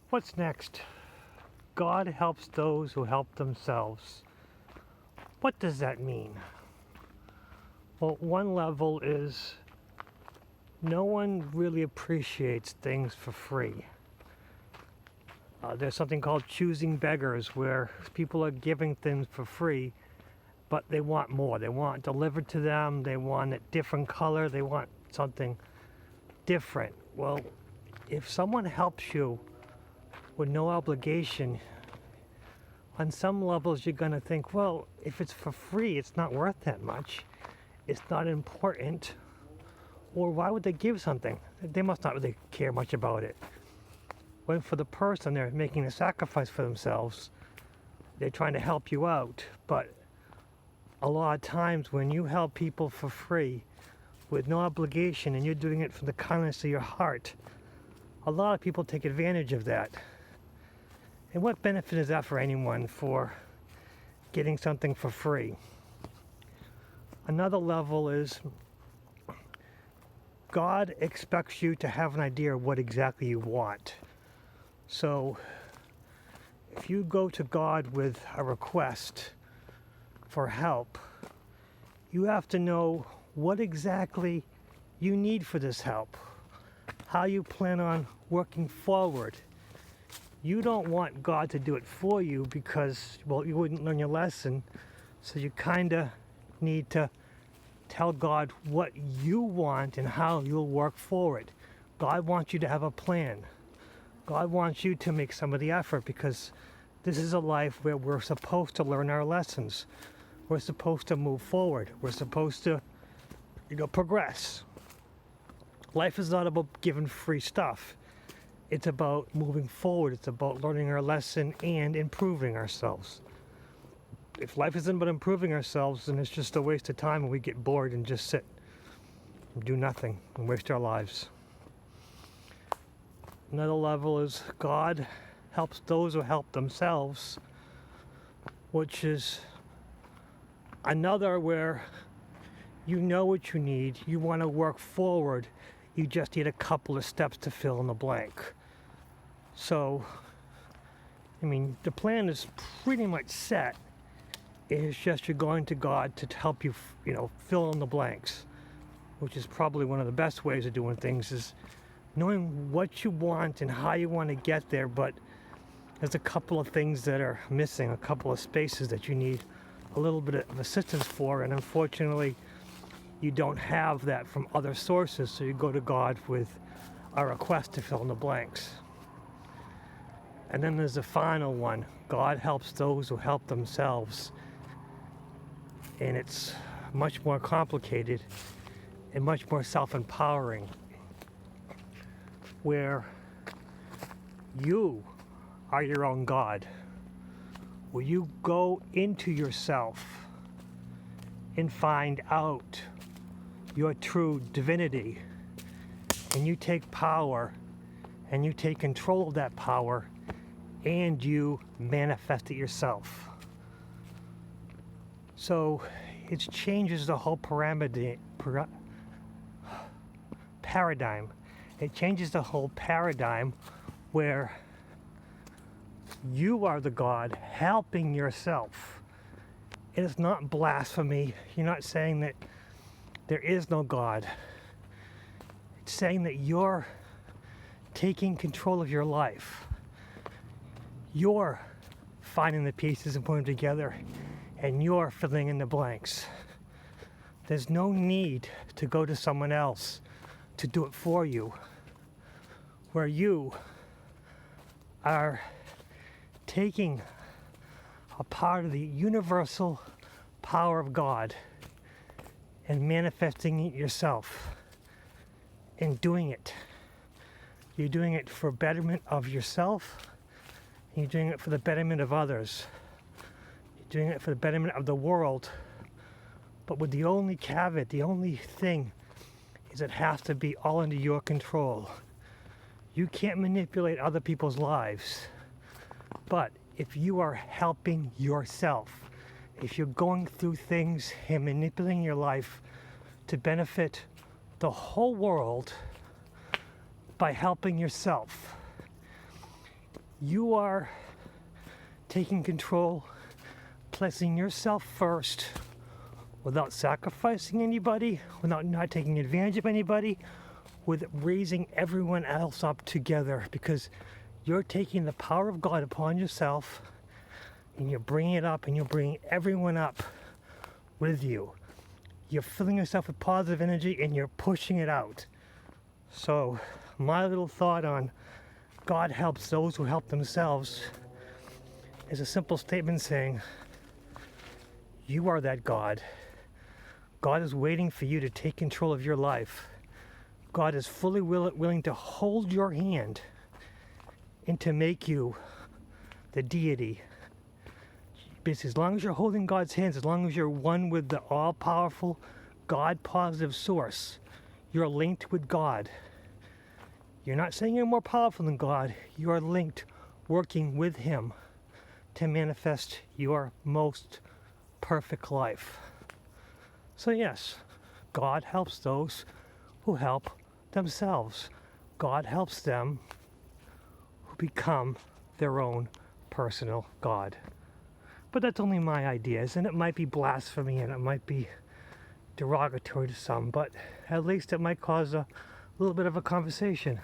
What's next? God helps those who help themselves. What does that mean? Well, one level is no one really appreciates things for free. There's something called choosing beggars, where people are giving things for free, but they want more. They want it delivered to them. They want a different color. They want something different. Well, if someone helps you with no obligation, on some levels you're going to think, well, if it's for free, it's not worth that much. It's not important. Or why would they give something? They must not really care much about it. When for the person, they're making a sacrifice for themselves. They're trying to help you out. But a lot of times when you help people for free with no obligation and you're doing it from the kindness of your heart, a lot of people take advantage of that. And what benefit is that for anyone, for getting something for free? Another level is God expects you to have an idea of what exactly you want. So if you go to God with a request for help, you have to know what exactly you need for this help, how you plan on working forward. You don't want God to do it for you because, well, you wouldn't learn your lesson, so you kind of need to tell God what you want and how you'll work forward. God wants you to have a plan. God wants you to make some of the effort, because this is a life where we're supposed to learn our lessons. We're supposed to move forward. We're supposed to, progress. Life is not about giving free stuff. It's about moving forward. It's about learning our lesson and improving ourselves. If life isn't about improving ourselves, then it's just a waste of time, and we get bored and just sit and do nothing and waste our lives. Another level is God helps those who help themselves, which is another where you know what you need, you want to work forward, you just need a couple of steps to fill in the blank. So, the plan is pretty much set. It's just you're going to God to help you, fill in the blanks, which is probably one of the best ways of doing things, is knowing what you want and how you want to get there, but there's a couple of things that are missing, a couple of spaces that you need a little bit of assistance for, and unfortunately you don't have that from other sources, so you go to God with a request to fill in the blanks. And then there's the final one. God helps those who help themselves. And it's much more complicated and much more self-empowering, where you are your own God, where you go into yourself and find out your true divinity, and you take power and you take control of that power and you manifest it yourself. So it changes the whole paradigm. It changes the whole paradigm, where you are the God helping yourself. It is not blasphemy. You're not saying that there is no God. It's saying that you're taking control of your life. You're finding the pieces and putting them together, and you're filling in the blanks. There's no need to go to someone else to do it for you, where you are taking a part of the universal power of God and manifesting it yourself and doing it. You're doing it for betterment of yourself, and you're doing it for the betterment of others. You're doing it for the betterment of the world, but with the only caveat, the only thing is it has to be all under your control. You can't manipulate other people's lives, but if you are helping yourself, if you're going through things and manipulating your life to benefit the whole world by helping yourself, You are taking control, placing yourself first without sacrificing anybody, without not taking advantage of anybody, with raising everyone else up together, because you're taking the power of God upon yourself and you're bringing it up and you're bringing everyone up with you. You're filling yourself with positive energy and you're pushing it out. So my little thought on God helps those who help themselves is a simple statement saying, you are that God. God is waiting for you to take control of your life. God is fully willing to hold your hand and to make you the deity. Because as long as you're holding God's hands, as long as you're one with the all-powerful, God-positive source, you're linked with God. You're not saying you're more powerful than God. You are linked, working with Him to manifest your most perfect life. So yes, God helps those who help themselves. God helps them who become their own personal God. But that's only my ideas, and it might be blasphemy and it might be derogatory to some, but at least it might cause a little bit of a conversation.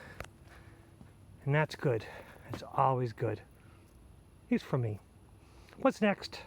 And that's good. It's always good. At least for me. What's next?